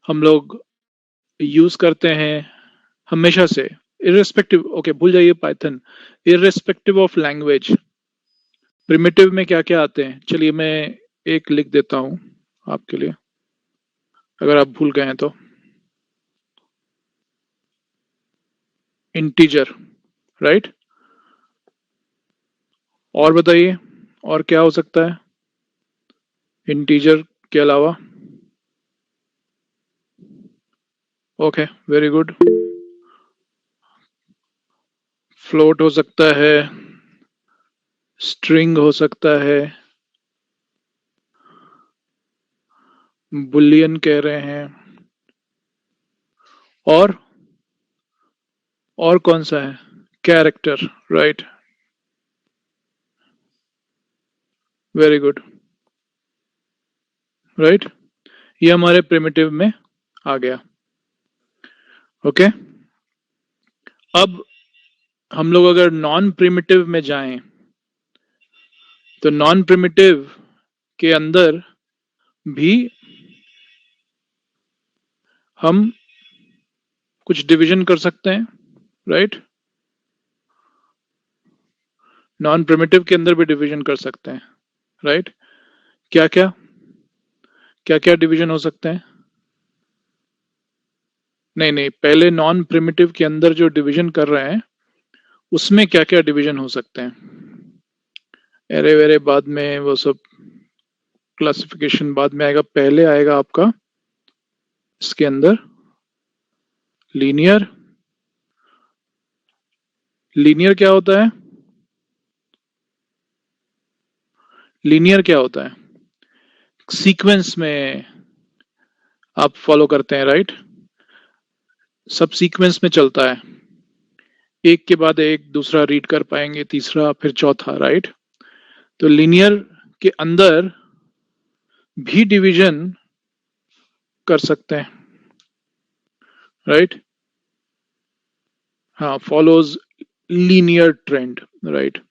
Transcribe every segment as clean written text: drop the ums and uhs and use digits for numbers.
हम लोग यूज करते हैं हमेशा से, इररिस्पेक्टिव, ओके भूल जाइए Python, irrespective of language. Primitive में क्या क्या आते हैं, चलिए मैं एक लिख देता हूं आपके लिए, अगर आप भूल गए हैं तो। Integer, right. और बताइए, और क्या हो सकता है इंटीजर के अलावा? Okay, very good. फ्लोट हो सकता है, स्ट्रिंग हो सकता है, बुलियन कह रहे हैं, और कौन सा है? Character, right, very good, right. ये हमारे प्रिमिटिव में आ गया। ओके, अब हम लोग अगर नॉन प्रिमिटिव में जाएं, तो नॉन प्रिमिटिव के अंदर भी हम कुछ डिवीजन कर सकते हैं, राइट। नॉन प्रिमिटिव के अंदर भी डिवीजन कर सकते हैं, राइट। क्या क्या क्या क्या डिवीजन हो सकते हैं? नहीं नहीं, पहले नॉन प्रिमिटिव के अंदर जो डिवीजन कर रहे हैं उसमें क्या क्या डिवीजन हो सकते हैं? एरे वेरे बाद में, वो सब क्लासिफिकेशन बाद में आएगा, पहले आएगा आपका इसके अंदर लीनियर। लीनियर क्या होता है? लीनियर क्या होता है? सीक्वेंस में आप फॉलो करते हैं, राइट। सब सीक्वेंस में चलता है, एक के बाद एक दूसरा रीड कर पाएंगे, तीसरा, फिर चौथा, राइट। तो लीनियर के अंदर भी डिवीजन कर सकते हैं, राइट। हाँ, follows linear trend, right.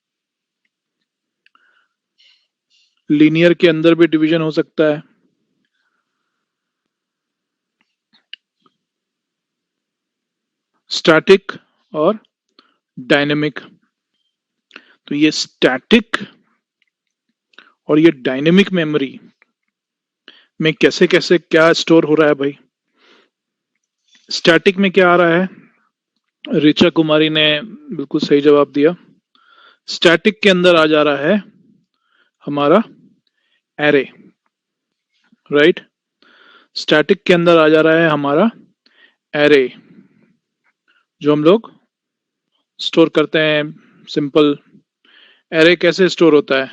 Linear के अंदर भी डिवीजन हो सकता है। स्टैटिक और डायनेमिक। तो ये स्टैटिक और ये डायनेमिक मेमोरी में कैसे कैसे क्या स्टोर हो रहा है भाई? स्टैटिक में क्या आ रहा है? ऋचा कुमारी ने बिल्कुल सही जवाब दिया। स्टैटिक के अंदर आ जा रहा है हमारा एरे, राइट। स्टैटिक के अंदर आ जा रहा है हमारा एरे, जो हम लोग स्टोर करते हैं। सिंपल एरे कैसे स्टोर होता है?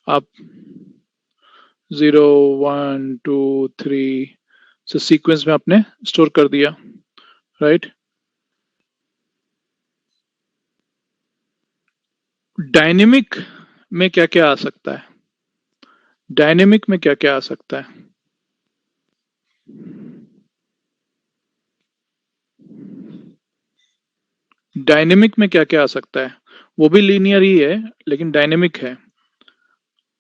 आप 0 1 2 3 से सीक्वेंस में आपने स्टोर कर दिया, राइट। डायनेमिक में क्या क्या आ सकता है? डायनेमिक में क्या क्या आ सकता है? डायनेमिक में क्या क्या आ सकता है? वो भी लीनियर ही है लेकिन डायनेमिक है।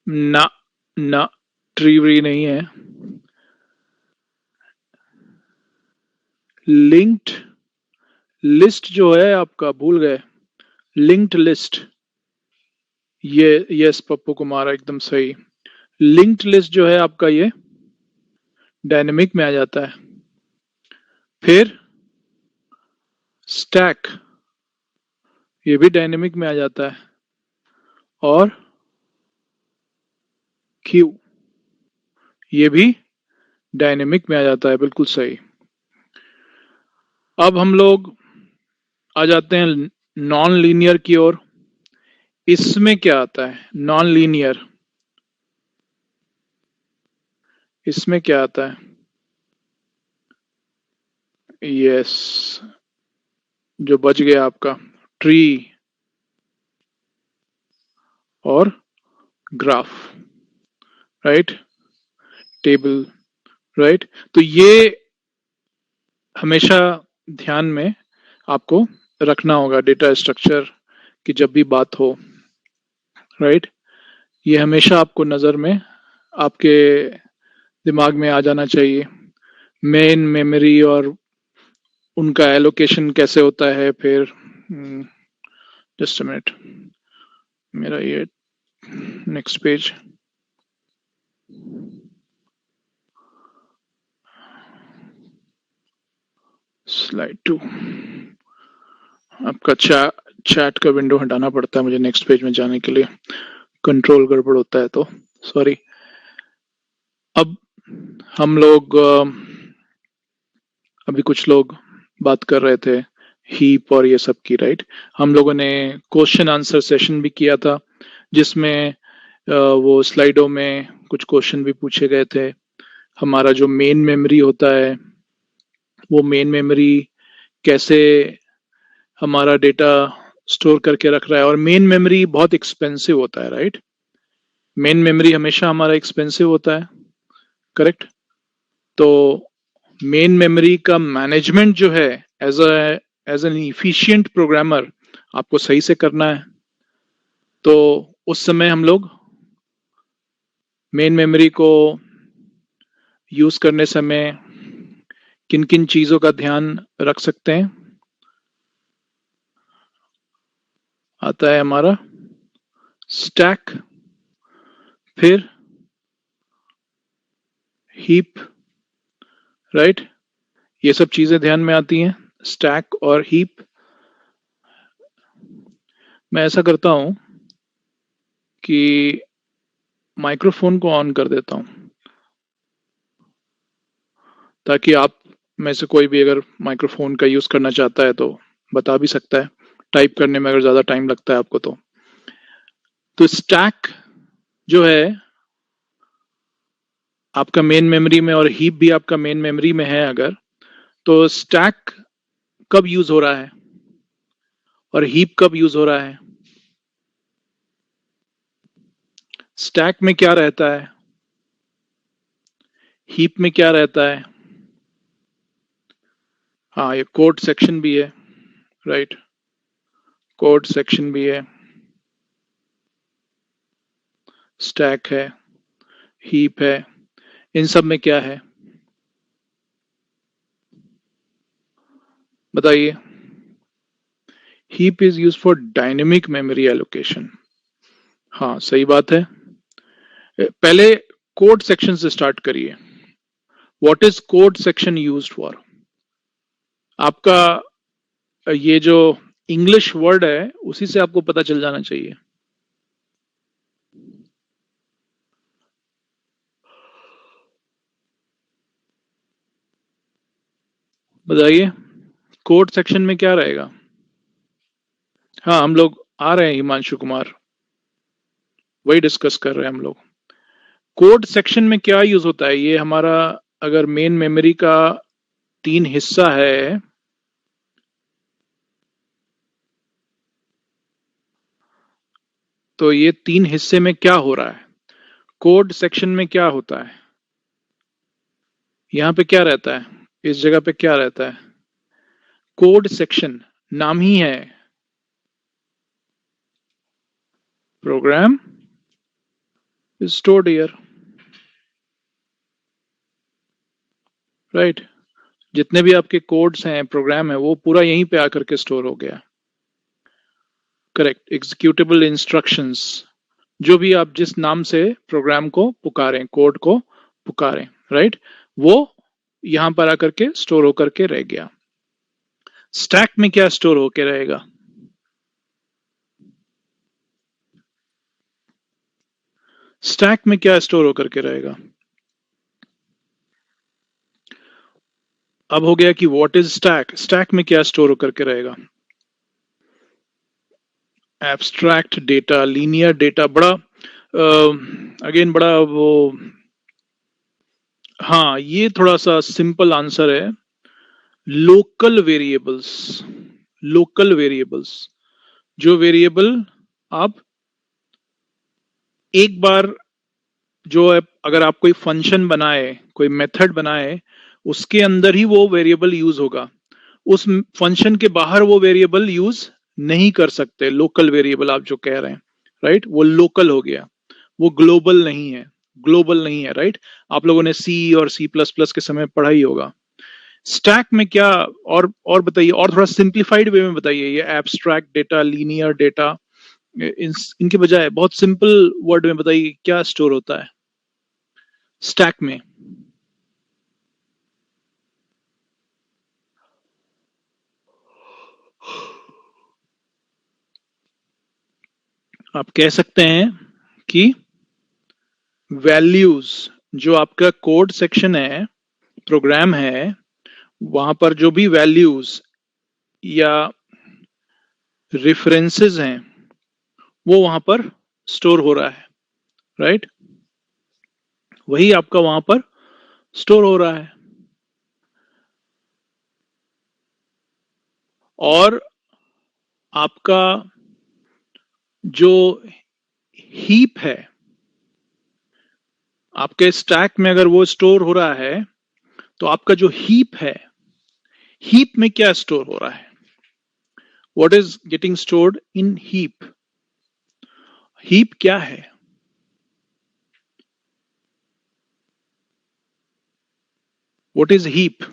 ना, ना, ट्री व्री नहीं है। लिंक्ड लिस्ट जो है आपका, भूल गए? लिंक्ड लिस्ट, ये यस पप्पू कुमार एकदम सही। लिंक्ड लिस्ट जो है आपका, ये डायनेमिक में आ जाता है। फिर स्टैक, ये भी डायनेमिक में आ जाता है। और क्यू, ये भी डायनेमिक में आ जाता है, बिल्कुल सही। अब हम लोग आ जाते हैं नॉन लीनियर की ओर। इसमें क्या आता है नॉन लीनियर? इसमें क्या आता है? यस, जो बच गया आपका ट्री और ग्राफ, राइट, टेबल, राइट। तो ये हमेशा ध्यान में आपको रखना होगा डेटा स्ट्रक्चर की जब भी बात हो, राइट। ये हमेशा आपको नज़र में, आपके दिमाग में आ जाना चाहिए। मेन मेमोरी और उनका एलोकेशन कैसे होता है। फिर जस्ट अ मिनट, मेरा ये नेक्स्ट पेज, स्लाइड 2। आपका चैट का विंडो हटाना पड़ता है मुझे नेक्स्ट पेज में जाने के लिए, कंट्रोल गड़बड़ होता है तो सॉरी। अब हम लोग अभी कुछ लोग बात कर रहे थे हीप और ये सब की, राइट। हम लोगों ने क्वेश्चन आंसर सेशन भी किया था, जिसमें वो स्लाइडों में कुछ क्वेश्चन भी पूछे गए थे। हमारा जो मेन मेमोरी होता है, वो मेन मेमोरी कैसे हमारा डेटा स्टोर करके रख रहा है। और मेन मेमोरी बहुत एक्सपेंसिव होता है, राइट। मेन मेमोरी हमेशा हमारा एक्सपेंसिव होता है, करेक्ट। तो मेन मेमोरी का मैनेजमेंट जो है एज एन इफिशिएंट प्रोग्रामर आपको सही से करना है। तो उस समय हम लोग मेन मेमोरी को यूज करने समय किन किन चीजों का ध्यान रख सकते हैं। आता है हमारा स्टैक, फिर हीप, राइट। ये सब चीजें ध्यान में आती हैं, स्टैक और हीप। मैं ऐसा करता हूं कि माइक्रोफोन को ऑन कर देता हूं, ताकि आप में से कोई भी अगर माइक्रोफोन का यूज करना चाहता है तो बता भी सकता है, टाइप करने में अगर ज्यादा टाइम लगता है आपको तो स्टैक जो है आपका मेन मेमोरी में, और हीप भी आपका मेन मेमोरी में है अगर, तो स्टैक कब यूज हो रहा है और हीप कब यूज हो रहा है। स्टैक में क्या रहता है, हीप में क्या रहता है। हाँ, ये कोड सेक्शन भी है, राइट। कोड सेक्शन भी है, स्टैक है, हीप है। इन सब में क्या है बताइए। Heap is use for dynamic memory allocation. हाँ, सही बात है। पहले कोड सेक्शन से स्टार्ट करिए। What is code section used for. आपका ये जो इंग्लिश वर्ड है उसी से आपको पता चल जाना चाहिए। बताइए, कोड सेक्शन में क्या रहेगा। हाँ, हम लोग आ रहे हैं हिमांशु कुमार, वही डिस्कस कर रहे हैं हम लोग। कोड सेक्शन में क्या यूज होता है, ये हमारा अगर मेन मेमोरी का 3 हिस्सा है, तो ये 3 हिस्से में क्या हो रहा है। कोड सेक्शन में क्या होता है, यहां पे क्या रहता है, इस जगह पे क्या रहता है। कोड सेक्शन नाम ही है, program is stored here, right. जितने भी आपके कोड्स हैं, प्रोग्राम है, वो पूरा यहीं पे आकर के स्टोर हो गया, करेक्ट। एग्जीक्यूटेबल इंस्ट्रक्शंस, जो भी आप जिस नाम से प्रोग्राम को पुकारें, कोड को पुकारें, राइट, वो यहां पर आकर के स्टोर होकर के रह गया। स्टैक में क्या स्टोर होकर रहेगा, स्टैक में क्या स्टोर होकर के रहेगा। अब हो गया कि व्हाट इज स्टैक, स्टैक में क्या स्टोर होकर के रहेगा। एब्स्ट्रैक्ट डेटा, लीनियर डेटा, बड़ा अगेन बड़ा वो, हाँ ये थोड़ा सा सिंपल आंसर है। लोकल वेरिएबल्स, लोकल वेरिएबल्स, जो वेरिएबल आप एक बार, जो है अगर आप कोई फंक्शन बनाए, कोई मेथड बनाए, उसके अंदर ही वो वेरिएबल यूज होगा, उस फंक्शन के बाहर वो वेरिएबल यूज नहीं कर सकते। लोकल वेरिएबल आप जो कह रहे हैं, राइट, वो लोकल हो गया, वो ग्लोबल नहीं है। ग्लोबल नहीं है, राइट? आप लोगों ने सी और सी प्लस प्लस के समय पढ़ा ही होगा। स्टैक में क्या, और बताइए, और थोड़ा सिंप्लीफाइड वे में बताइए, ये एब्स्ट्रैक्ट डेटा, लीनियर डेटा, इनके बजाय बहुत सिंपल वर्ड में बताइए क्या स्टोर होता है स्टैक में। आप कह सकते हैं कि वैल्यूज, जो आपका कोड सेक्शन है, प्रोग्राम है, वहां पर जो भी वैल्यूज या रेफरेंसेस हैं वो वहां पर स्टोर हो रहा है, राइट? वही आपका वहां पर स्टोर हो रहा है। और आपका जो हीप है, आपके स्टैक में अगर वो स्टोर हो रहा है, तो आपका जो हीप है, हीप में क्या स्टोर हो रहा है? What is getting stored in heap? Heap क्या है? What is heap?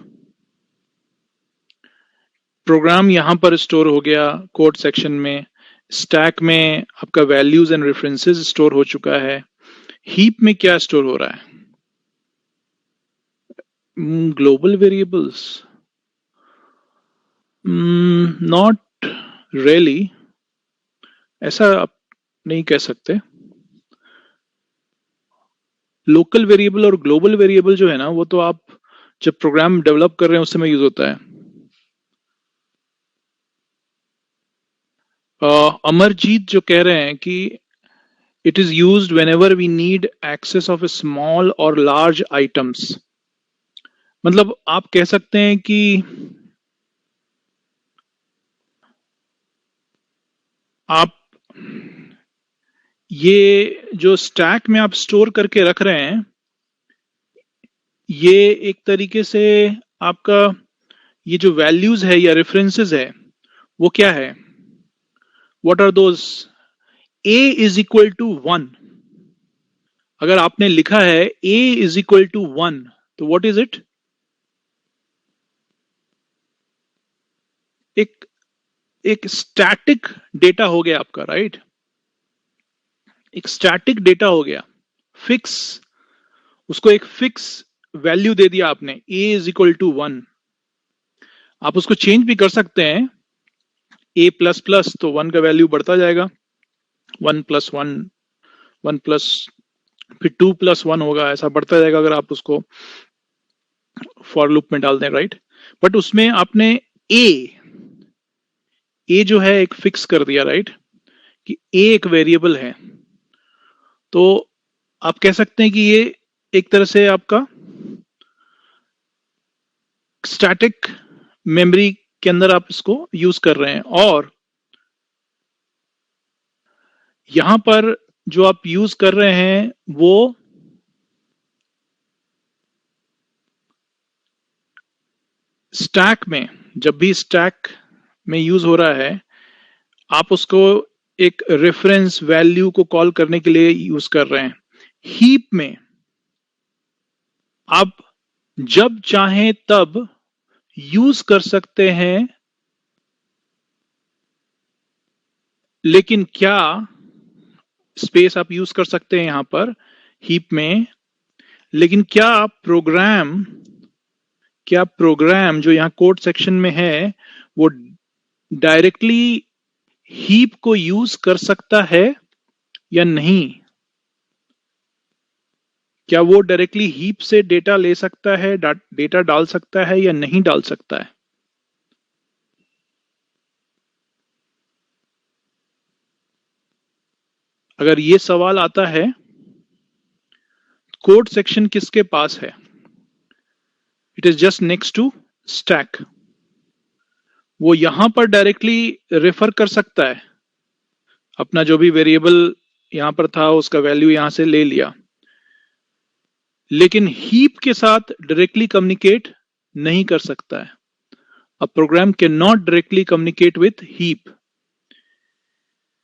प्रोग्राम यहां पर स्टोर हो गया कोड सेक्शन में, स्टैक में आपका वैल्यूज एंड रेफरेंसेस स्टोर हो चुका है, हीप में क्या स्टोर हो रहा है? Global variables? नॉट रियली, ऐसा आप नहीं कह सकते। लोकल वेरिएबल और ग्लोबल वेरिएबल जो है ना, वो तो आप जब प्रोग्राम डेवलप कर रहे हैं उस समय यूज होता है। अमरजीत जो कह रहे हैं कि it is used whenever we need access of small और लार्ज आइटम्स, मतलब आप कह सकते हैं कि आप ये जो स्टैक में आप स्टोर करके रख रहे हैं, ये एक तरीके से आपका ये जो वैल्यूज है या रेफरेंसेस है, वो क्या है? What are those? A is equal to 1, अगर आपने लिखा है ए इज इक्वल टू 1, तो व्हाट इज इट? एक एक स्टैटिक डेटा हो गया आपका, राइट? एक स्टैटिक डेटा हो गया, फिक्स, उसको एक फिक्स वैल्यू दे दिया आपने, ए इज इक्वल टू 1। आप उसको चेंज भी कर सकते हैं, ए प्लस प्लस, तो 1 का वैल्यू बढ़ता जाएगा, 1 प्लस 1, 1 प्लस, फिर 2 प्लस 1 होगा, ऐसा बढ़ता जाएगा अगर आप उसको फॉर लूप में डाल दें, राइट? बट उसमें आपने ए जो है एक फिक्स कर दिया, राइट? कि ए एक वेरिएबल है, तो आप कह सकते हैं कि ये एक तरह से आपका स्टैटिक मेमोरी के अंदर आप इसको यूज कर रहे हैं। और यहां पर जो आप यूज कर रहे हैं वो स्टैक में, जब भी स्टैक में यूज हो रहा है, आप उसको एक रेफरेंस वैल्यू को कॉल करने के लिए यूज कर रहे हैं। हीप में आप जब चाहें तब यूज कर सकते हैं, लेकिन क्या स्पेस आप यूज कर सकते हैं यहां पर हीप में, लेकिन क्या प्रोग्राम जो यहां कोड सेक्शन में है वो डायरेक्टली हीप को यूज कर सकता है या नहीं? क्या वो डायरेक्टली हीप से डेटा ले सकता है, डेटा डाल सकता है या नहीं डाल सकता है? अगर ये सवाल आता है, कोड सेक्शन किसके पास है? It is just next to stack. वो यहां पर डायरेक्टली रेफर कर सकता है, अपना जो भी वेरिएबल यहां पर था उसका वैल्यू यहां से ले लिया, लेकिन हीप के साथ डायरेक्टली कम्युनिकेट नहीं कर सकता है। A program can not directly communicate with heap.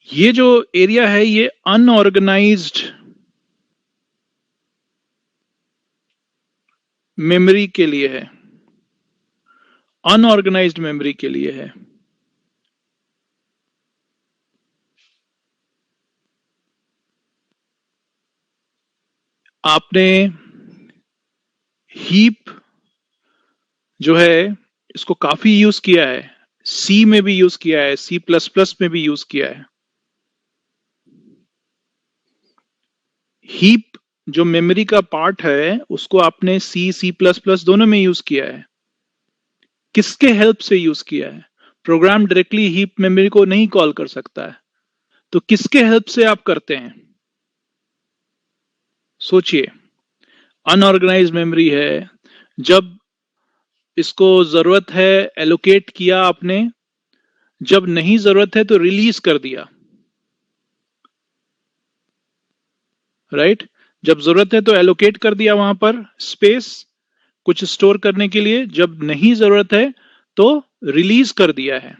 ये जो एरिया है ये अनऑर्गेनाइज्ड मेमोरी के लिए है, अनऑर्गेनाइज्ड मेमोरी के लिए है। आपने हीप जो है इसको काफी यूज किया है, सी में भी यूज किया है, सी प्लस प्लस में भी यूज किया है। हीप जो मेमोरी का पार्ट है उसको आपने सी, सी प्लस प्लस दोनों में यूज किया है। किसके हेल्प से यूज किया है? प्रोग्राम डायरेक्टली हीप मेमोरी को नहीं कॉल कर सकता है, तो किसके हेल्प से आप करते हैं? सोचिए, अनऑर्गेनाइज मेमोरी है, जब इसको जरूरत है एलोकेट किया आपने, जब नहीं जरूरत है तो रिलीज कर दिया, राइट? जब जरूरत है तो एलोकेट कर दिया वहां पर स्पेस कुछ स्टोर करने के लिए, जब नहीं जरूरत है तो रिलीज कर दिया है।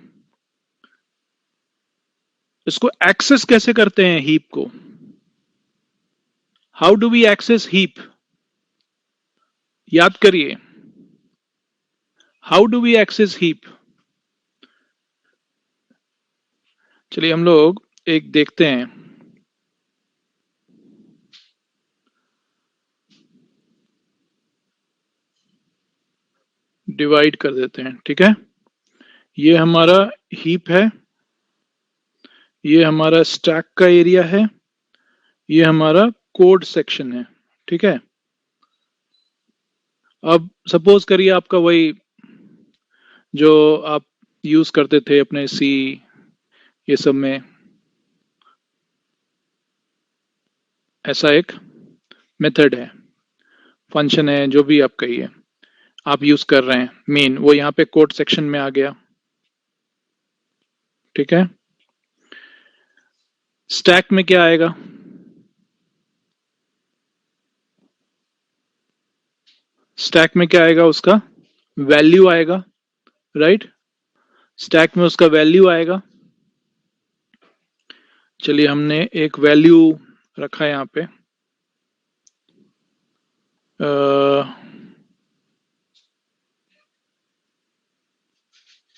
इसको एक्सेस कैसे करते हैं हीप को? How do we access heap? याद करिए, how do we access heap? चलिए हम लोग एक देखते हैं। डिवाइड कर देते हैं, ठीक है? ये हमारा हीप है, ये हमारा स्टैक का एरिया है, ये हमारा कोड सेक्शन है, ठीक है? अब सपोज करिए आपका वही जो आप यूज करते थे अपने सी ये सब में, ऐसा एक मेथड है, फंक्शन है, जो भी आप कहिए, आप यूज कर रहे हैं मेन, वो यहाँ पे कोड सेक्शन में आ गया, ठीक है? स्टैक में क्या आएगा? स्टैक में क्या आएगा? उसका वैल्यू आएगा, राइट? स्टैक में उसका वैल्यू आएगा। चलिए हमने एक वैल्यू रखा है यहाँ पे,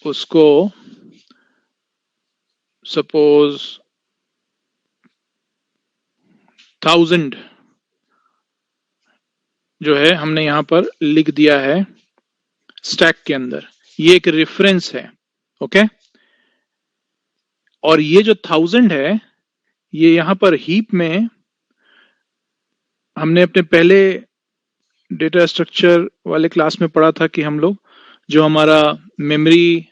उसको सपोज 1000 जो है हमने यहां पर लिख दिया है स्टैक के अंदर, ये एक रेफरेंस है, ओके? और ये जो 1000 है ये यहां पर हीप में हमने अपने पहले डेटा स्ट्रक्चर वाले क्लास में पढ़ा था कि हम लोग जो हमारा मेमोरी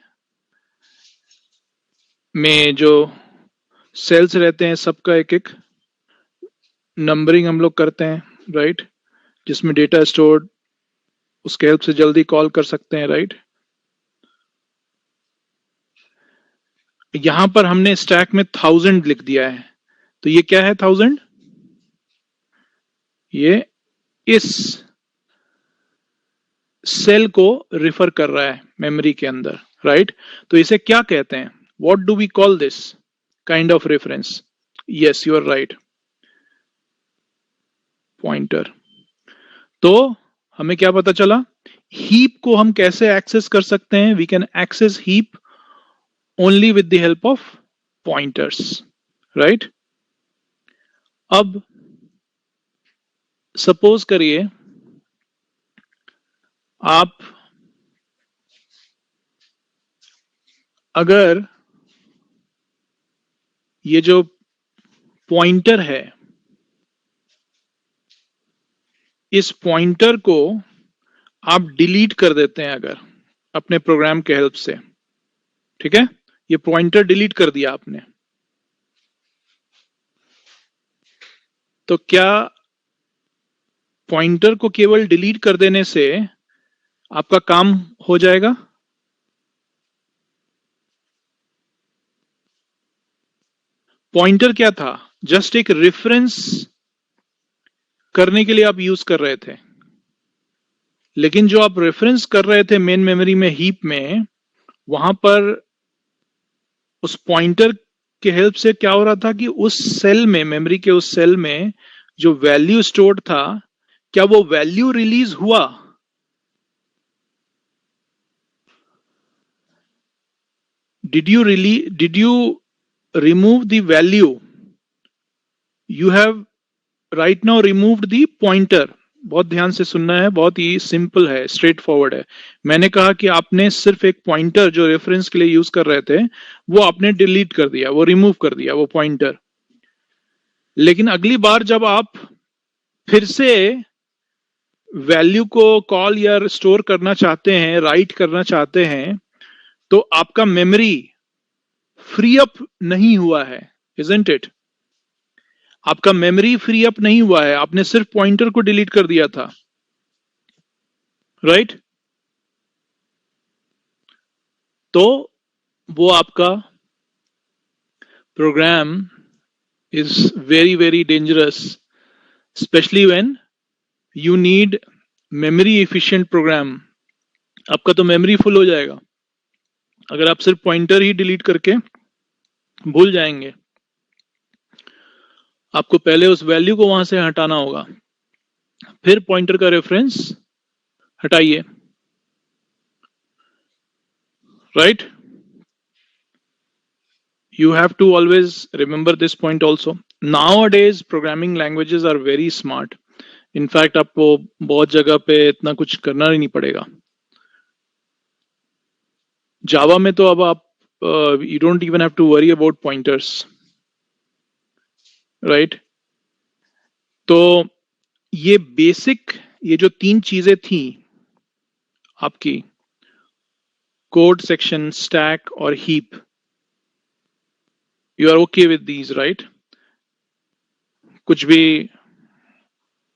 में जो सेल्स रहते हैं सबका एक एक नंबरिंग हम लोग करते हैं, राइट? जिसमें डेटा स्टोर्ड उसके हेल्प से जल्दी कॉल कर सकते हैं, राइट? यहां पर हमने स्टैक में 1000 लिख दिया है, तो ये क्या है 1000? ये इस सेल को रिफर कर रहा है मेमोरी के अंदर, राइट? तो इसे क्या कहते हैं? What do we call this kind of reference? Yes, you are right, pointer. तो हमें क्या पता चला? हीप को हम कैसे एक्सेस कर सकते हैं? We can access heap only with the help of pointers, right? अब सपोज करिए आप अगर ये जो पॉइंटर है, इस पॉइंटर को आप डिलीट कर देते हैं अगर अपने प्रोग्राम के हेल्प से, ठीक है? ये पॉइंटर डिलीट कर दिया आपने, तो क्या पॉइंटर को केवल डिलीट कर देने से आपका काम हो जाएगा? पॉइंटर क्या था? जस्ट एक रेफरेंस करने के लिए आप यूज कर रहे थे, लेकिन जो आप रेफरेंस कर रहे थे मेन मेमोरी में हीप में, वहां पर उस पॉइंटर के हेल्प से क्या हो रहा था कि उस सेल में, मेमोरी के उस सेल में जो वैल्यू स्टोर्ड था, क्या वो वैल्यू रिलीज हुआ? did you remove the value? You have right now removed the pointer. बहुत ध्यान से सुनना है, बहुत ही सिंपल है, स्ट्रेट फॉरवर्ड है. मैंने कहा कि आपने सिर्फ एक पॉइंटर जो रेफरेंस के लिए यूज कर रहे थे वो आपने डिलीट कर दिया, वो रिमूव कर दिया वो पॉइंटर. लेकिन अगली बार जब आप फिर से वैल्यू को कॉल या स्टोर करना चाहते हैं, राइट करना चाहते हैं, तो आपका मेमोरी फ्री अप नहीं हुआ है, इजंट इट? आपका मेमोरी फ्री अप नहीं हुआ है, आपने सिर्फ पॉइंटर को डिलीट कर दिया था, राइट? तो वो आपका program is very very dangerous, specially when you need memory efficient program. आपका तो मेमोरी फुल हो जाएगा अगर आप सिर्फ पॉइंटर ही डिलीट करके भूल जाएंगे. आपको पहले उस वैल्यू को वहां से हटाना होगा, फिर पॉइंटर का रेफरेंस हटाइए, right? You have to always remember this point also. Nowadays programming languages are very smart. In fact आपको बहुत जगह पे इतना कुछ करना ही नहीं पड़ेगा. जावा में तो अब आप you don't even have to worry about pointers, right? तो ये बेसिक, ये जो तीन चीजें थी आपकी, कोड सेक्शन, स्टैक और heap, you are okay with these, right? कुछ भी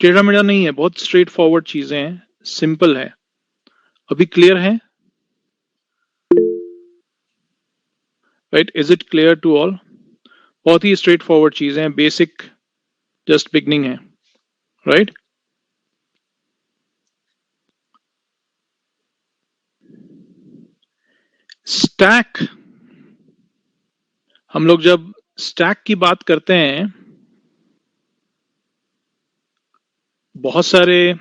टेढ़ा मेढ़ा नहीं है, बहुत स्ट्रेट फॉरवर्ड चीजें हैं, सिंपल है. अभी क्लियर है, right? Is it clear to all? बहुत ही स्ट्रेट फॉरवर्ड चीजें हैं, बेसिक, जस्ट बिगनिंग है, राइट? स्टैक, हम लोग जब स्टैक की बात करते हैं, बहुत सारे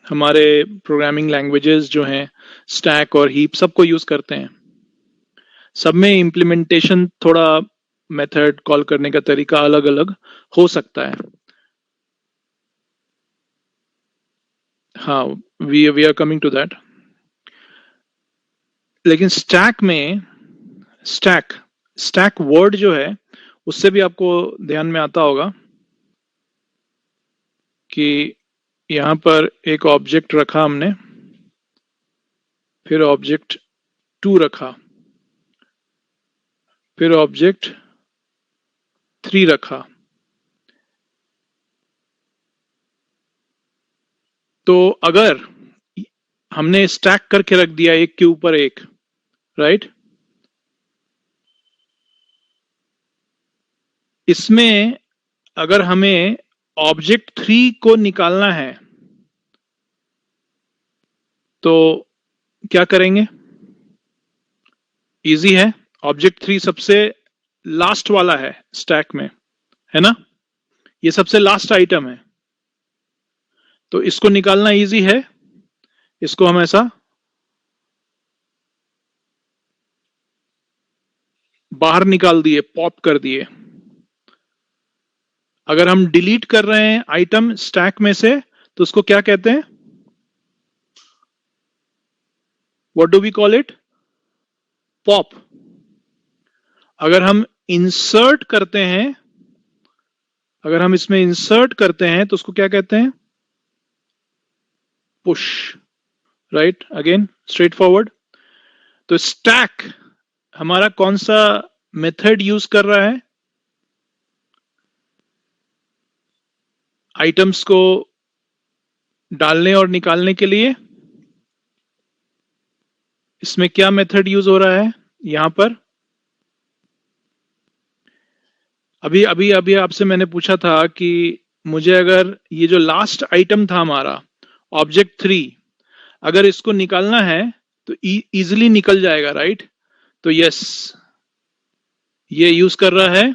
हमारे प्रोग्रामिंग लैंग्वेजेस जो हैं स्टैक और हीप सबको यूज करते हैं. सब में इम्प्लीमेंटेशन, थोड़ा मेथड कॉल करने का तरीका अलग अलग हो सकता है. हाँ, we are coming to that. लेकिन स्टैक में, स्टैक वर्ड जो है उससे भी आपको ध्यान में आता होगा कि यहां पर एक ऑब्जेक्ट रखा हमने, फिर ऑब्जेक्ट 2 रखा, फिर ऑब्जेक्ट 3 रखा. तो अगर हमने स्टैक करके रख दिया एक के ऊपर एक, राइट? इसमें अगर हमें ऑब्जेक्ट 3 को निकालना है तो क्या करेंगे? इजी है. ऑब्जेक्ट 3 सबसे लास्ट वाला है स्टैक में, है ना? ये सबसे लास्ट आइटम है, तो इसको निकालना इजी है. इसको हम ऐसा बाहर निकाल दिए, पॉप कर दिए. अगर हम डिलीट कर रहे हैं आइटम स्टैक में से तो उसको क्या कहते हैं? What do we call it? Pop. अगर हम इंसर्ट करते हैं, अगर हम इसमें इंसर्ट करते हैं तो उसको क्या कहते हैं? Push, right? Again straight forward. तो स्टैक हमारा कौन सा मेथड यूज कर रहा है? आइटम्स को डालने और निकालने के लिए. इसमें क्या मेथड यूज हो रहा है यहां पर? अभी अभी अभी आपसे मैंने पूछा था कि मुझे अगर ये जो लास्ट आइटम था हमारा ऑब्जेक्ट 3, अगर इसको निकालना है तो इजीली निकल जाएगा, राइट? तो यस, ये यूज कर रहा है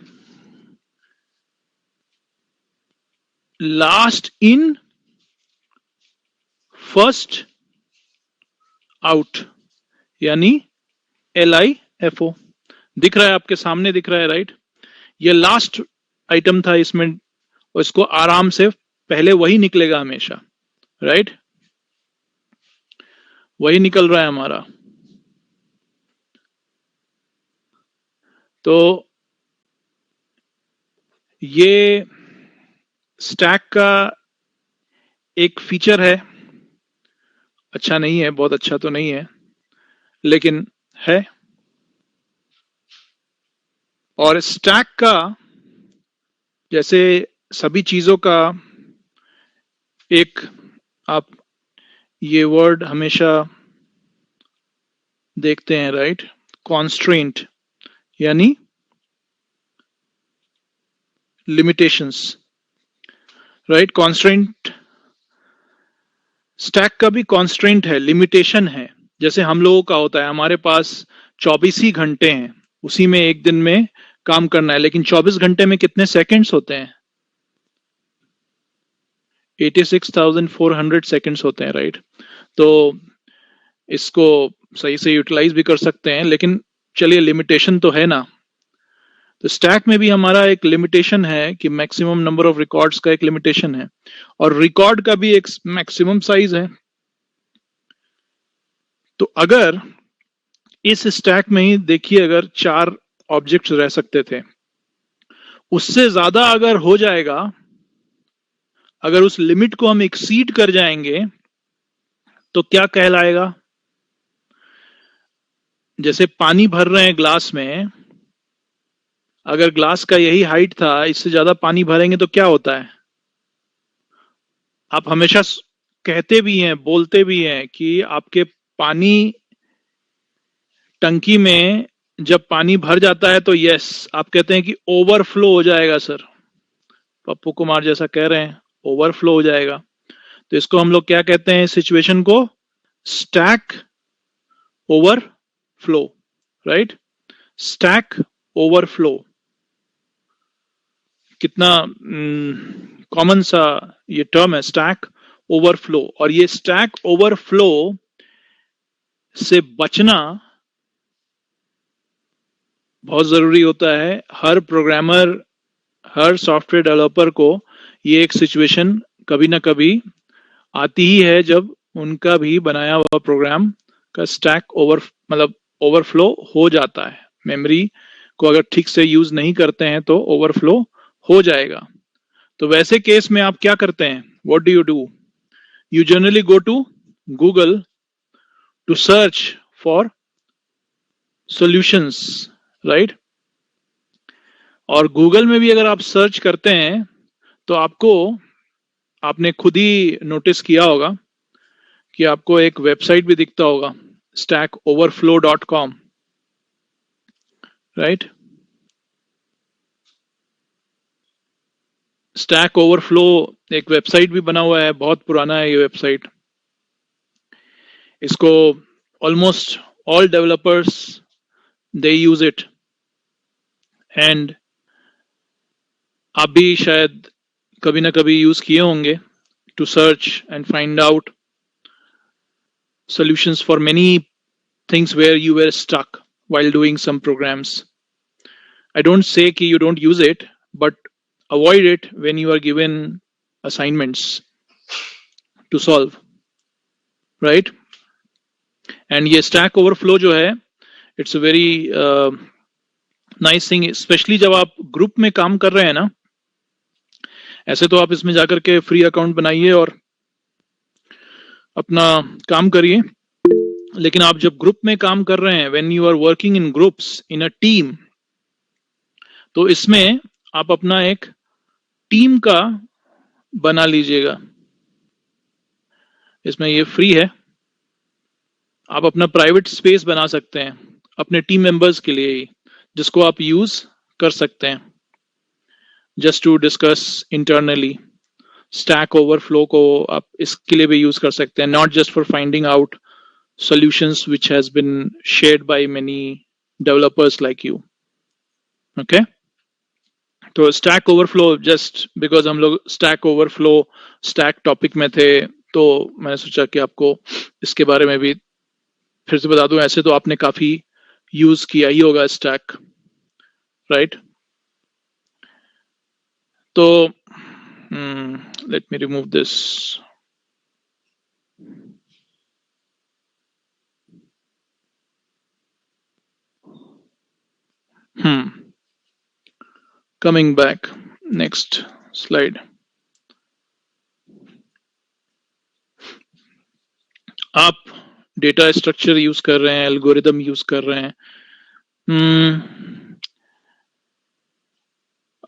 लास्ट इन फर्स्ट आउट, यानी LIFO. दिख रहा है, आपके सामने दिख रहा है, राइट? ये लास्ट आइटम था इसमें, और इसको आराम से पहले वही निकलेगा हमेशा, राइट? वही निकल रहा है हमारा। तो ये स्टैक का एक फीचर है, अच्छा नहीं है, बहुत अच्छा तो नहीं है, लेकिन है। और स्टैक का, जैसे सभी चीजों का एक, आप ये वर्ड हमेशा देखते हैं, राइट? कॉन्स्ट्रेंट यानी लिमिटेशंस, राइट? कॉन्स्ट्रेंट, स्टैक का भी कॉन्स्ट्रेंट है, लिमिटेशन है। जैसे हम लोगों का होता है, हमारे पास 24 ही घंटे हैं, उसी में एक दिन में काम करना है, लेकिन 24 घंटे में कितने सेकंड्स होते हैं? 86,400 सेकंड्स होते हैं, राइट? तो इसको सही से यूटिलाइज भी कर सकते हैं, लेकिन चलिए, लिमिटेशन तो है ना। तो स्टैक में भी हमारा एक लिमिटेशन है कि मैक्सिमम नंबर ऑफ रिकॉर्ड्स का एक लिमिटेशन है, और रिकॉर्ड का भी एक मैक्सिमम साइज है। तो अगर इस स्टैक में ही देखिए, अगर 4 ऑब्जेक्ट्स रह सकते थे, उससे ज्यादा अगर हो जाएगा, अगर उस लिमिट को हम एक्सीड कर जाएंगे, तो क्या कहलाएगा? जैसे पानी भर रहे हैं ग्लास में, अगर ग्लास का यही हाइट था, इससे ज्यादा पानी भरेंगे तो क्या होता है? आप हमेशा कहते भी हैं, बोलते भी हैं कि आपके पानी टंकी में जब पानी भर जाता है तो यस, आप कहते हैं कि ओवरफ्लो हो जाएगा सर। पप्पू कुमार जैसा कह रहे हैं, ओवरफ्लो हो जाएगा। तो इसको हम लोग क्या कहते हैं, सिचुएशन को? Stack overflow, right? Stack overflow. कितना कॉमन सा ये टर्म है, स्टैक ओवरफ्लो। और ये स्टैक ओवरफ्लो से बचना बहुत जरूरी होता है। हर प्रोग्रामर, हर सॉफ्टवेयर डेवलपर को ये एक सिचुएशन कभी ना कभी आती ही है, जब उनका भी बनाया हुआ प्रोग्राम का स्टैक ओवरफ्लो हो जाता है। मेमोरी को अगर ठीक से यूज नहीं करते हैं तो ओवरफ्लो हो जाएगा। तो वैसे केस में आप क्या करते हैं? What do? You generally go to Google to search for solutions, right? और गूगल में भी अगर आप सर्च करते हैं तो आपने खुद ही नोटिस किया होगा कि आपको एक वेबसाइट भी दिखता होगा, stackoverflow.com, राइट? स्टैक ओवरफ्लो एक वेबसाइट भी बना हुआ है, बहुत पुराना है ये वेबसाइट। इसको almost all developers they use it, and आप भी शायद कभी ना कभी यूज किए होंगे to search and find out solutions for many things where you were stuck while doing some programs. I don't say कि you don't use it, but avoid it when you are given assignments to solve, right? And ये stack overflow जो है, it's a very nice thing, especially जब आप group में काम कर रहे हैं ना। ऐसे तो आप इसमें जाकर के फ्री अकाउंट बनाइए और अपना काम करिए, लेकिन आप जब ग्रुप में काम कर रहे हैं, when you are working in groups in a team, तो इसमें आप अपना एक टीम का बना लीजिएगा। इसमें ये फ्री है, आप अपना प्राइवेट स्पेस बना सकते हैं अपने टीम मेंबर्स के लिए ही, जिसको आप यूज कर सकते हैं just to discuss internally. Stack Overflow को आप इसके लिए भी यूज कर सकते हैं, not just for finding out solutions which has been shared by many developers like you. Okay, तो स्टैक ओवरफ्लो, जस्ट बिकॉज हम लोग स्टैक ओवरफ्लो स्टैक टॉपिक में थे, तो मैंने सोचा कि आपको इसके बारे में भी फिर से बता दूं। ऐसे तो आपने काफी यूज किया ही होगा स्टैक, राइट? तो let me remove this. Coming back, next slide. आप डेटा स्ट्रक्चर यूज कर रहे हैं, एल्गोरिदम यूज कर रहे हैं।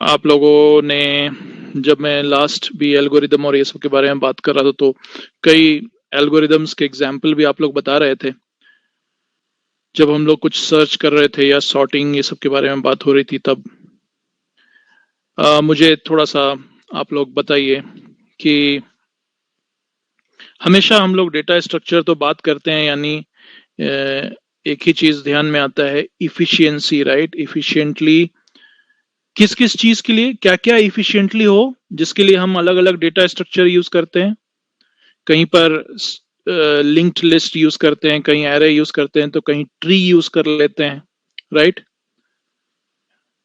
आप लोगों ने, जब मैं लास्ट भी एल्गोरिदम और ये सब के बारे में बात कर रहा था तो कई एल्गोरिदम्स के एग्जाम्पल भी आप लोग बता रहे थे। जब हम लोग कुछ सर्च कर रहे थे या सॉर्टिंग ये सब के बारे में बात हो रही थी, तब मुझे थोड़ा सा आप लोग बताइए कि हमेशा हम लोग डेटा स्ट्रक्चर तो बात करते हैं, यानी एक ही चीज ध्यान में आता है, इफिशियंसी, राइट? इफिशिएंटली किस किस चीज के लिए क्या क्या इफिशिएंटली हो, जिसके लिए हम अलग अलग डेटा स्ट्रक्चर यूज करते हैं। कहीं पर लिंक्ड लिस्ट यूज करते हैं, कहीं एरे यूज करते हैं, तो कहीं ट्री यूज कर लेते हैं, राइट?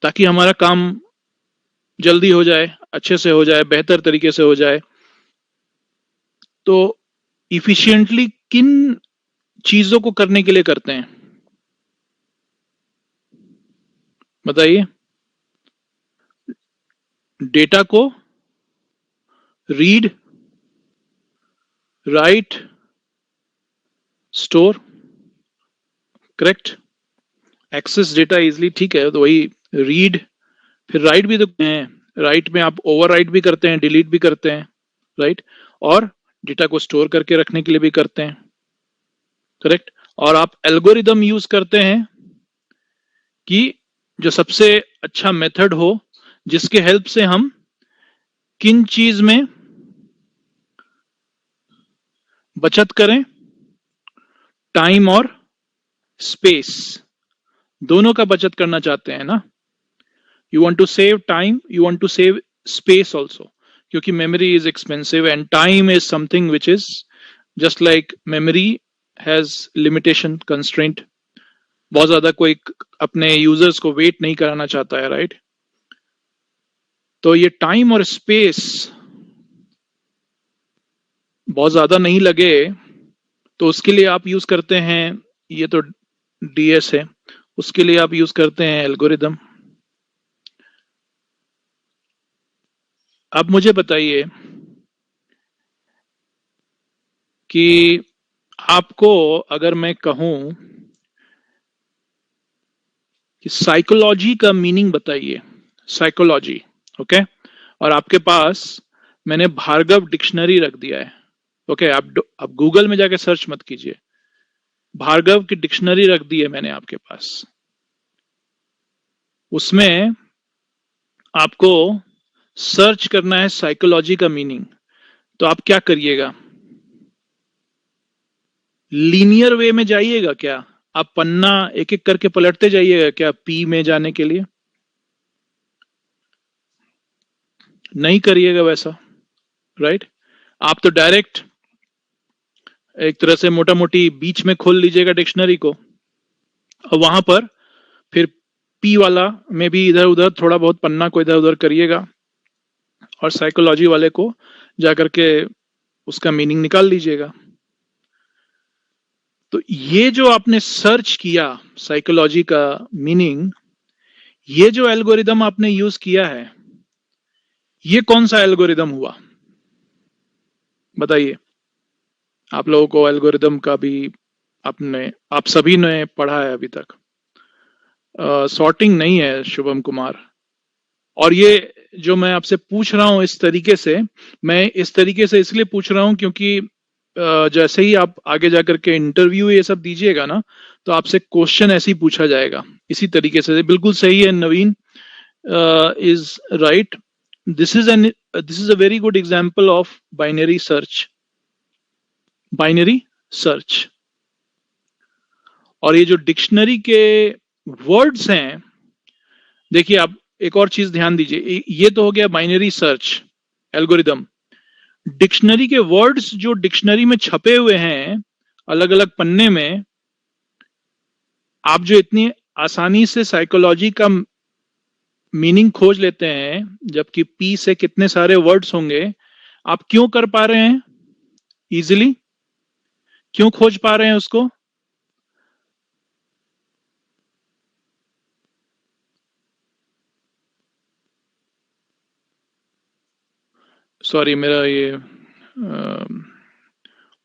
ताकि हमारा काम जल्दी हो जाए, अच्छे से हो जाए, बेहतर तरीके से हो जाए। तो इफिशिएंटली किन चीजों को करने के लिए करते हैं, बताइए? डेटा को read, write, store, correct? Access data easily, ठीक है, तो वही रीड, फिर राइट भी तो है। राइट में आप ओवरराइट भी करते हैं, डिलीट भी करते हैं, राइट? और डेटा को स्टोर करके रखने के लिए भी करते हैं, करेक्ट? और आप एल्गोरिदम यूज करते हैं कि जो सबसे अच्छा मेथड हो, जिसके हेल्प से हम किन चीज में बचत करें, टाइम और स्पेस, दोनों का बचत करना चाहते हैं ना। You want to save time, you want to save space also, क्योंकि memory is expensive and time is something which is just like memory has limitation, constraint. बहुत ज्यादा कोई अपने यूजर्स को वेट नहीं कराना चाहता है, राइट? तो ये टाइम और स्पेस बहुत ज्यादा नहीं लगे, तो उसके लिए आप यूज करते हैं, ये तो डीएस है, उसके लिए आप यूज करते हैं एल्गोरिदम। अब मुझे बताइए कि आपको अगर मैं कहूं कि साइकोलॉजी का मीनिंग बताइए, साइकोलॉजी, ओके? और आपके पास मैंने भार्गव डिक्शनरी रख दिया है, ओके? आप गूगल में जाके सर्च मत कीजिए, भार्गव की डिक्शनरी रख दी है मैंने आपके पास। उसमें आपको सर्च करना है साइकोलॉजी का मीनिंग, तो आप क्या करिएगा? लीनियर वे में जाइएगा क्या? आप पन्ना एक एक करके पलटते जाइएगा क्या पी में जाने के लिए? नहीं करिएगा वैसा, राइट? आप तो डायरेक्ट एक तरह से मोटा मोटी बीच में खोल लीजिएगा डिक्शनरी को, और वहां पर फिर पी वाला में भी इधर उधर थोड़ा बहुत पन्ना को इधर उधर करिएगा, और साइकोलॉजी वाले को जाकर के उसका मीनिंग निकाल लीजिएगा। तो ये जो आपने सर्च किया साइकोलॉजी का मीनिंग, ये जो एल्गोरिदम आपने यूज किया है, ये कौन सा एल्गोरिदम हुआ, बताइए? आप लोगों को एल्गोरिदम का भी आप सभी ने पढ़ा है अभी तक। सॉर्टिंग नहीं है शुभम कुमार। और ये जो मैं आपसे पूछ रहा हूं इस तरीके से, मैं इस तरीके से इसलिए पूछ रहा हूं क्योंकि जैसे ही आप आगे जाकर के इंटरव्यू ये सब दीजिएगा ना, तो आपसे क्वेश्चन ऐसे ही पूछा जाएगा इसी तरीके से। बिल्कुल सही है Naveen, is right. This is a very good example of binary search, binary search. और ये जो डिक्शनरी के वर्ड्स हैं, देखिए आप एक और चीज ध्यान दीजिए, ये तो हो गया बाइनरी सर्च एल्गोरिदम। डिक्शनरी के वर्ड्स जो डिक्शनरी में छपे हुए हैं अलग अलग पन्ने में, आप जो इतनी आसानी से साइकोलॉजी का मीनिंग खोज लेते हैं, जबकि पी से कितने सारे वर्ड्स होंगे, आप क्यों कर पा रहे हैं इजीली? क्यों खोज पा रहे हैं उसको? सॉरी, मेरा ये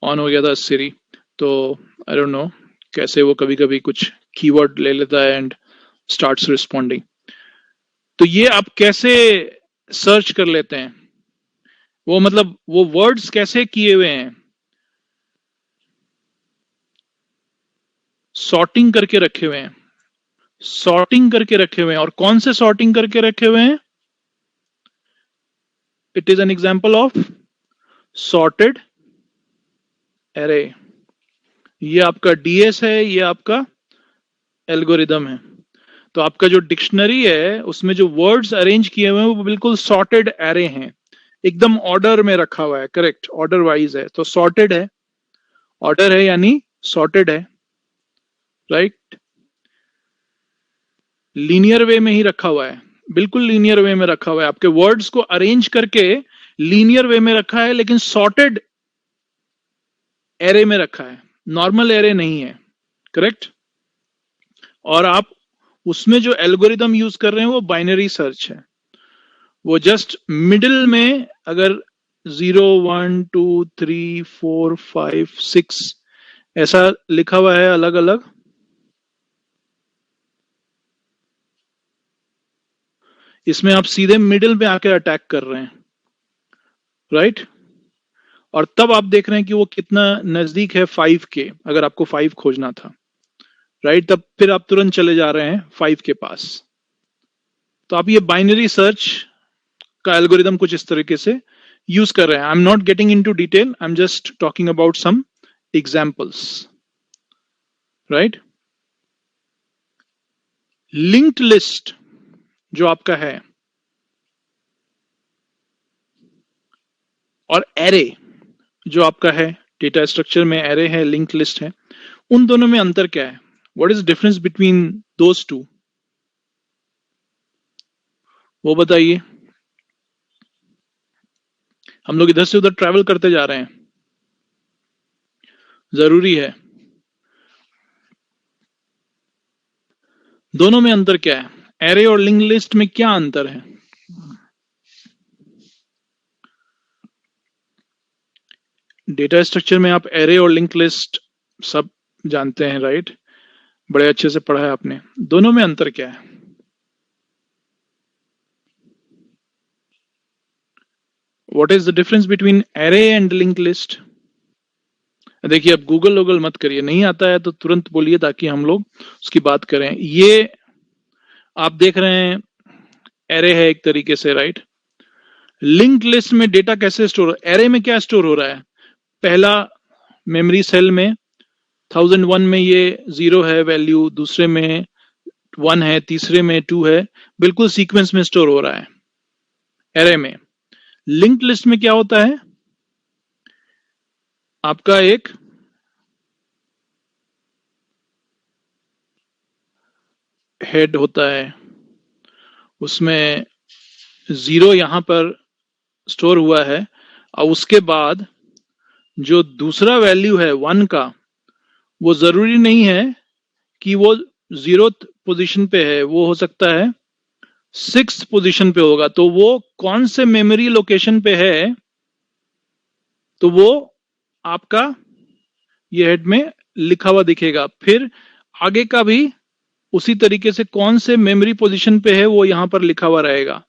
ऑन हो गया था सिरी, तो आई डोंट नो कैसे वो कभी कभी कुछ कीवर्ड ले लेता है एंड स्टार्ट्स रिस्पॉन्डिंग। तो ये आप कैसे सर्च कर लेते हैं? वो मतलब वो वर्ड्स कैसे किए हुए हैं? सॉर्टिंग करके रखे हुए हैं, सॉर्टिंग करके रखे हुए हैं। और कौन से सॉर्टिंग करके रखे हुए हैं? It is an example of sorted array. ये आपका डीएस है, ये आपका एल्गोरिदम है। तो आपका जो डिक्शनरी है उसमें जो वर्ड्स अरेंज किए हुए हैं वो बिल्कुल सॉर्टेड एरे हैं, एकदम ऑर्डर में रखा हुआ है, करेक्ट, ऑर्डर वाइज है। तो सॉर्टेड है, ऑर्डर है यानी सॉर्टेड है, राइट। लीनियर वे में ही रखा हुआ है, बिल्कुल लीनियर वे में रखा हुआ है। आपके वर्ड्स को अरेंज करके लीनियर वे में रखा है, लेकिन सॉर्टेड एरे में रखा है, नॉर्मल एरे नहीं है, करेक्ट। और आप उसमें जो एल्गोरिदम यूज कर रहे हैं वो बाइनरी सर्च है। वो जस्ट मिडिल में अगर 0 1 2 3 4 5 6 ऐसा लिखा हुआ है अलग अलग, इसमें आप सीधे मिडिल में आके अटैक कर रहे हैं, राइट। और तब आप देख रहे हैं कि वो कितना नजदीक है 5 के, अगर आपको 5 खोजना था, राइट, तब फिर आप तुरंत चले जा रहे हैं 5 के पास। तो आप ये बाइनरी सर्च का एल्गोरिदम कुछ इस तरीके से यूज कर रहे हैं। I am not getting into detail, I am just talking about some examples, right. Linked list जो आपका है और एरे जो आपका है, डेटा स्ट्रक्चर में एरे है, लिंक्ड लिस्ट है, उन दोनों में अंतर क्या है? What is difference between those two? वो बताइए। हम लोग इधर से उधर ट्रैवल करते जा रहे हैं, जरूरी है। दोनों में अंतर क्या है? एरे और लिंक लिस्ट में क्या अंतर है? डेटा स्ट्रक्चर में आप एरे और लिंक लिस्ट सब जानते हैं, राइट, बड़े अच्छे से पढ़ा है आपने। दोनों में अंतर क्या है? What is the difference between array and link list? देखिए, अब गूगल मत करिए, नहीं आता है तो तुरंत बोलिए ताकि हम लोग उसकी बात करें। ये आप देख रहे हैं एरे है एक तरीके से, राइट। लिंक लिस्ट में डेटा कैसे स्टोर, एरे में क्या स्टोर हो रहा है? पहला मेमोरी सेल में 1001 में ये 0 है वैल्यू, दूसरे में 1 है, तीसरे में 2 है, बिल्कुल सीक्वेंस में स्टोर हो रहा है एरे में। लिंक्ड लिस्ट में क्या होता है? आपका एक हेड होता है, उसमें 0 यहां पर स्टोर हुआ है, और उसके बाद जो दूसरा वैल्यू है 1 का, वो जरूरी नहीं है कि वो 0th पोजीशन पे है, वो हो सकता है 6th पोजीशन पे होगा। तो वो कौन से मेमोरी लोकेशन पे है, तो वो आपका ये हेड में लिखा हुआ दिखेगा। फिर आगे का भी उसी तरीके से कौन से मेमोरी पोजीशन पे है वो यहां पर लिखा हुआ रहेगा,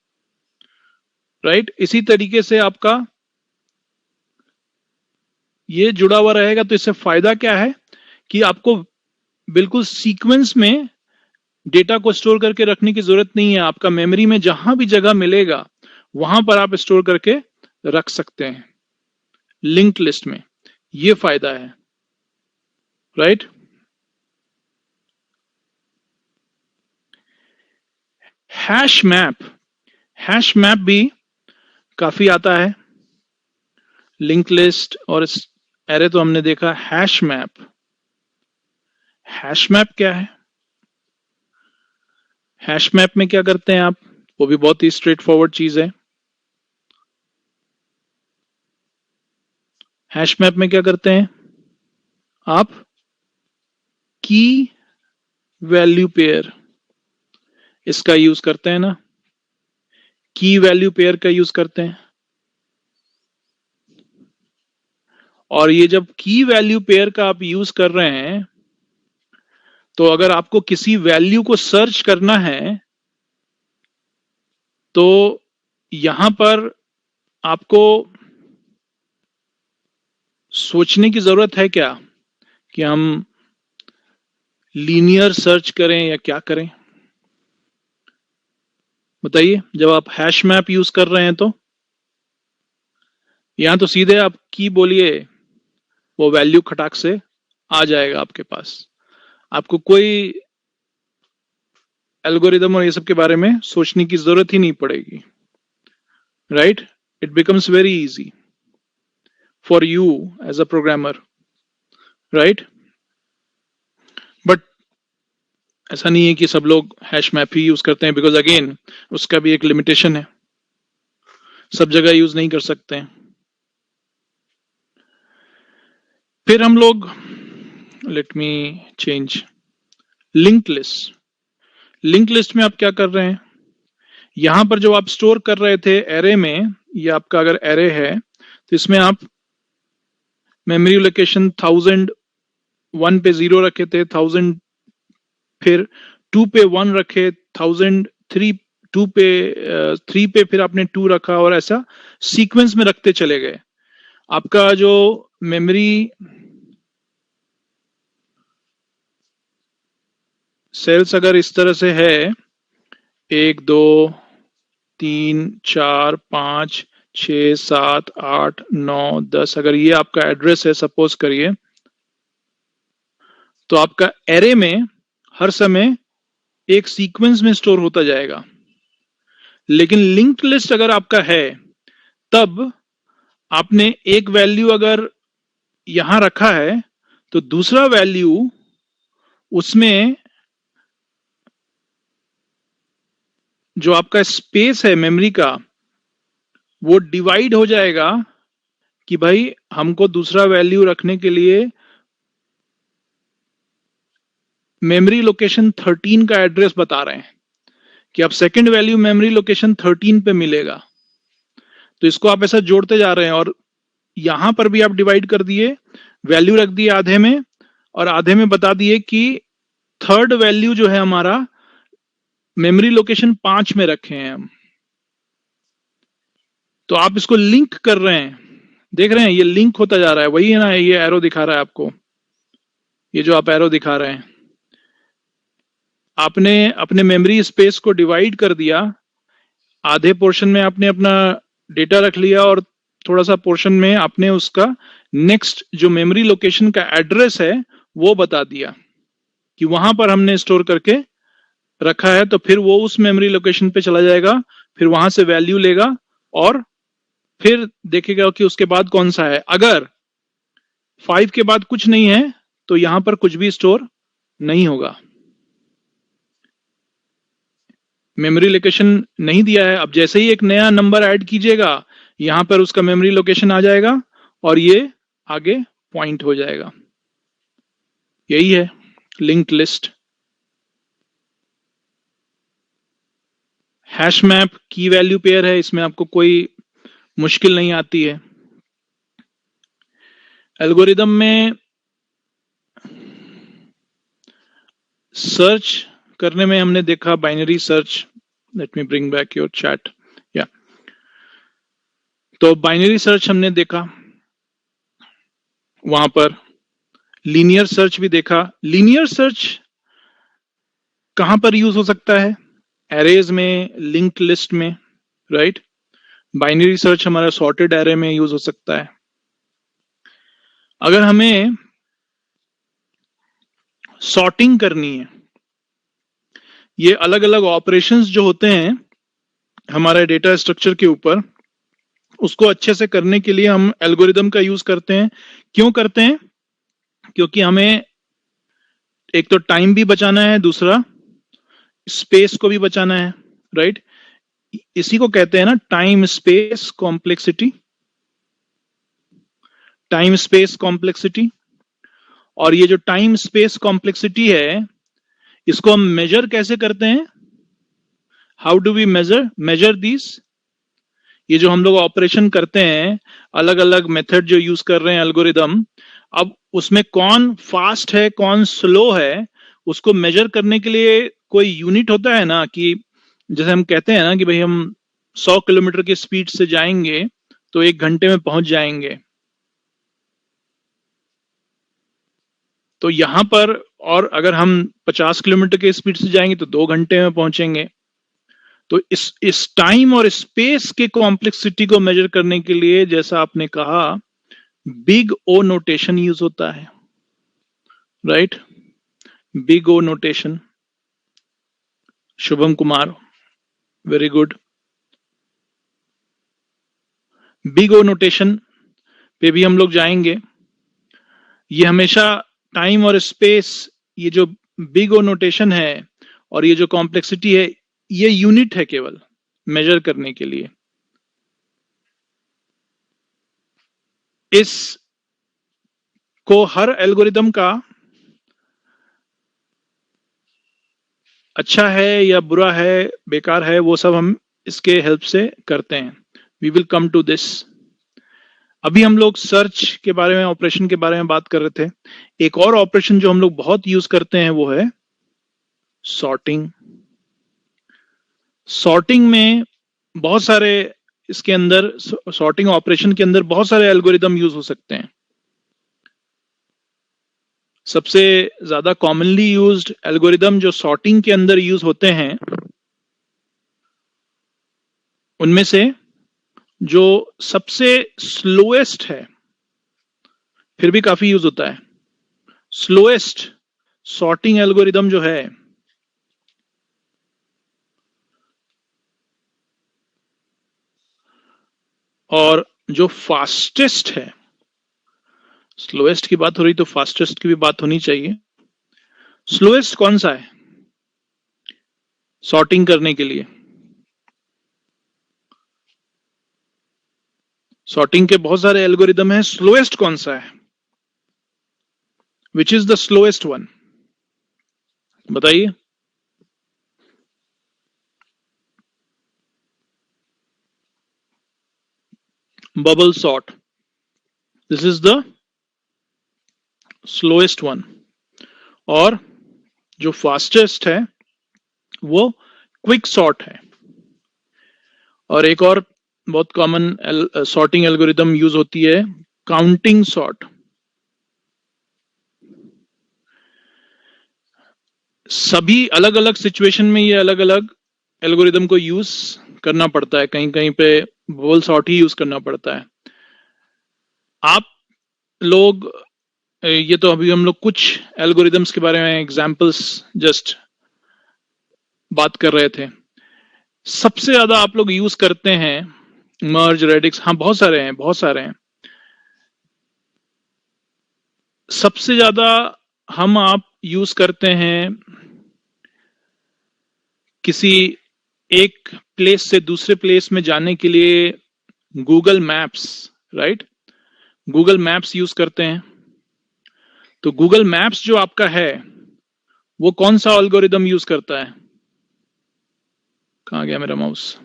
राइट। इसी तरीके से आपका ये जुड़ा हुआ रहेगा। तो इससे फायदा क्या है कि आपको बिल्कुल सीक्वेंस में डेटा को स्टोर करके रखने की जरूरत नहीं है। आपका मेमोरी में जहां भी जगह मिलेगा वहां पर आप स्टोर करके रख सकते हैं लिंक्ड लिस्ट में। ये फायदा है, राइट। हैश मैप भी काफी आता है। लिंक लिस्ट और एरे तो हमने देखा। हैश मैप क्या है? हैश मैप में क्या करते हैं आप, वो भी बहुत ही स्ट्रेट फॉरवर्ड चीज है। हैश मैप में क्या करते हैं आप, की वैल्यू पेयर इसका यूज करते हैं ना, की वैल्यू पेयर का यूज करते हैं। और ये जब की वैल्यू पेयर का आप यूज कर रहे हैं, तो अगर आपको किसी वैल्यू को सर्च करना है तो यहां पर आपको सोचने की जरूरत है क्या कि हम लीनियर सर्च करें या क्या करें, बताइए। जब आप हैश मैप यूज कर रहे हैं तो यहां तो सीधे आप की बोलिए, वो वैल्यू खटाक से आ जाएगा आपके पास, आपको कोई एल्गोरिदम और ये सब के बारे में सोचने की जरूरत ही नहीं पड़ेगी, right. It becomes very easy for you as a programmer, right. But ऐसा नहीं है कि सब लोग हैश मैप ही यूज करते हैं, बिकॉज अगेन उसका भी एक लिमिटेशन है, सब जगह यूज नहीं कर सकते हैं। फिर हम लोग, let me change, linked list. Linked list में आप क्या कर रहे हैं, यहां पर जो आप स्टोर कर रहे थे एरे में, ये आपका अगर एरे है तो इसमें आप मेमोरी लोकेशन 1001 पे 0 रखे थे, 1000 फिर 2 पे 1 रखे, 1003 2 पे 3 पे फिर आपने 2 रखा, और ऐसा सीक्वेंस में रखते चले गए। आपका जो मेमोरी सेल्स अगर इस तरह से है 1 2 3 4 5 6 7 8 9 10, अगर ये आपका एड्रेस है सपोज करिए, तो आपका एरे में हर समय एक सीक्वेंस में स्टोर होता जाएगा। लेकिन लिंक्ड लिस्ट अगर आपका है, तब आपने एक वैल्यू अगर यहां रखा है तो दूसरा वैल्यू उसमें जो आपका स्पेस है मेमोरी का, वो डिवाइड हो जाएगा कि भाई हमको दूसरा वैल्यू रखने के लिए मेमोरी लोकेशन 13 का एड्रेस बता रहे हैं कि अब सेकंड वैल्यू मेमोरी लोकेशन 13 पे मिलेगा। तो इसको आप ऐसा जोड़ते जा रहे हैं, और यहां पर भी आप डिवाइड कर दिए, वैल्यू रख दिए आधे में, और आधे में बता दिए कि थर्ड वैल्यू जो है हमारा मेमोरी लोकेशन 5 में रखे हैं हम। तो आप इसको लिंक कर रहे हैं, देख रहे हैं ये लिंक होता जा रहा है, वही है ना, ये एरो दिखा रहा है आपको, ये जो आप एरो दिखा रहे हैं, आपने अपने मेमोरी स्पेस को डिवाइड कर दिया, आधे पोर्शन में आपने अपना डेटा रख लिया, और थोड़ा सा पोर्शन में आपने उसका नेक्स्ट जो मेमोरी लोकेशन का एड्रेस है वो बता दिया कि वहां पर हमने स्टोर करके रखा है। तो फिर वो उस मेमोरी लोकेशन पे चला जाएगा, फिर वहां से वैल्यू लेगा और फिर देखेगा कि उसके बाद कौन सा है। अगर 5 के बाद कुछ नहीं है तो यहां पर कुछ भी स्टोर नहीं होगा, मेमोरी लोकेशन नहीं दिया है। अब जैसे ही एक नया नंबर ऐड कीजिएगा, यहां पर उसका मेमोरी लोकेशन आ जाएगा और ये आगे पॉइंट हो जाएगा। यही है लिंक्ड लिस्ट। हैश मैप की वैल्यू पेयर है, इसमें आपको कोई मुश्किल नहीं आती है। एल्गोरिदम में सर्च करने में हमने देखा binary search. Let me bring back your chat. या तो बाइनरी सर्च हमने देखा, वहां पर लीनियर सर्च भी देखा। लीनियर सर्च कहां पर यूज हो सकता है, एरेज में, लिंक्ड लिस्ट में, राइट। बाइनरी सर्च हमारा सॉर्टेड एरे में यूज हो सकता है। अगर हमें सॉर्टिंग करनी है, ये अलग अलग ऑपरेशंस जो होते हैं हमारे डेटा स्ट्रक्चर के ऊपर, उसको अच्छे से करने के लिए हम एल्गोरिदम का यूज करते हैं। क्यों करते हैं, क्योंकि हमें एक तो टाइम भी बचाना है, दूसरा स्पेस को भी बचाना है, राइट? इसी को कहते हैं ना time space complexity, time space complexity. और ये जो टाइम स्पेस कॉम्प्लेक्सिटी है, इसको हम मेजर कैसे करते हैं? How do we measure this? ये जो हम लोग ऑपरेशन करते हैं, अलग अलग मेथड जो यूज कर रहे हैं, एल्गोरिदम, अब उसमें कौन फास्ट है कौन स्लो है, उसको मेजर करने के लिए कोई यूनिट होता है ना, कि जैसे हम कहते हैं ना कि भाई हम 100 किलोमीटर की स्पीड से जाएंगे तो 1 घंटे में पहुंच जाएंगे। तो यहां पर, और अगर हम 50 किलोमीटर की स्पीड से जाएंगे तो 2 घंटे में पहुंचेंगे। तो इस टाइम और स्पेस के कॉम्प्लेक्सिटी को मेजर करने के लिए, जैसा आपने कहा, बिग ओ नोटेशन यूज होता है, right? Big O notation. Shubham Kumar, very good. Big O notation पे भी हम लोग जाएंगे। ये हमेशा टाइम और स्पेस, ये जो बिग ओ नोटेशन है और ये जो कॉम्प्लेक्सिटी है, ये यूनिट है केवल मेजर करने के लिए। इस को हर एल्गोरिदम का अच्छा है या बुरा है, बेकार है, वो सब हम इसके हेल्प से करते हैं। We will come to this. अभी हम लोग सर्च के बारे में, ऑपरेशन के बारे में बात कर रहे थे। एक और ऑपरेशन जो हम लोग बहुत यूज करते हैं वो है सॉर्टिंग। सॉर्टिंग में बहुत सारे, इसके अंदर सॉर्टिंग ऑपरेशन के अंदर बहुत सारे एल्गोरिदम यूज हो सकते हैं। सबसे ज्यादा कॉमनली यूज्ड एल्गोरिदम जो सॉर्टिंग के अंदर यूज होते हैं, उनमें से जो सबसे स्लोएस्ट है, फिर भी काफी यूज होता है, स्लोएस्ट सॉर्टिंग एल्गोरिदम जो है, और जो फास्टेस्ट है, स्लोएस्ट की बात हो रही तो फास्टेस्ट की भी बात होनी चाहिए। स्लोएस्ट कौन सा है सॉर्टिंग करने के लिए? सॉर्टिंग के बहुत सारे एल्गोरिदम हैं, स्लोएस्ट कौन सा है? Which is the slowest one? बताइए। Bubble sort, this is the slowest one. और जो फास्टेस्ट है वो क्विक सॉर्ट है। और एक और बहुत कॉमन सॉर्टिंग एल्गोरिदम यूज होती है, काउंटिंग सॉर्ट। सभी अलग अलग सिचुएशन में ये अलग अलग एल्गोरिदम को यूज करना पड़ता है, कहीं कहीं पे बबल सॉर्ट ही यूज करना पड़ता है। आप लोग, ये तो अभी हम लोग कुछ एल्गोरिदम्स के बारे में एग्जांपल्स जस्ट बात कर रहे थे। सबसे ज्यादा आप लोग यूज करते हैं मर्ज, रेडिक्स, हाँ बहुत सारे हैं, बहुत सारे हैं। सबसे ज्यादा हम आप यूज करते हैं किसी एक प्लेस से दूसरे प्लेस में जाने के लिए Google maps, right? Google maps use करते हैं। तो गूगल मैप्स जो आपका है वो कौन सा एल्गोरिदम यूज करता है? कहां गया मेरा माउस?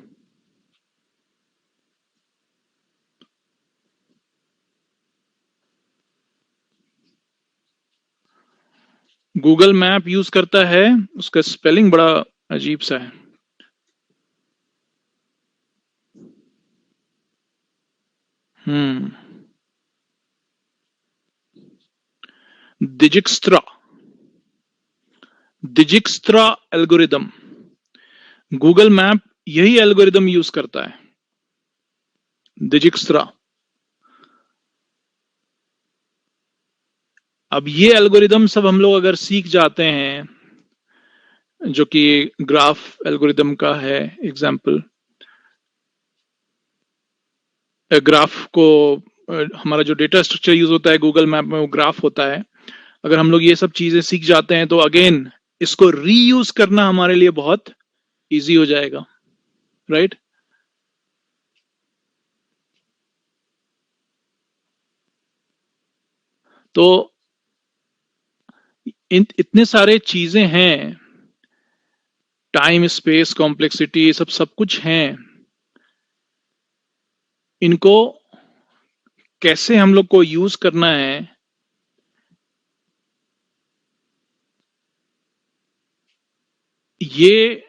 गूगल मैप यूज करता है, उसका स्पेलिंग बड़ा अजीब सा है। Dijkstra, Dijkstra algorithm. Google map यही एल्गोरिदम यूज करता है, डिजिक्स्ट्रा। अब ये एल्गोरिदम सब हम लोग अगर सीख जाते हैं, जो कि ग्राफ एल्गोरिदम का है एग्जाम्पल, ग्राफ को, हमारा जो डेटा स्ट्रक्चर यूज होता है गूगल मैप में वो ग्राफ होता है। अगर हम लोग ये सब चीजें सीख जाते हैं तो अगेन इसको रीयूज करना हमारे लिए बहुत इजी हो जाएगा, राइट? तो इतने सारे चीजें हैं, टाइम स्पेस कॉम्प्लेक्सिटी सब सब कुछ हैं, इनको कैसे हम लोग को यूज करना है, ये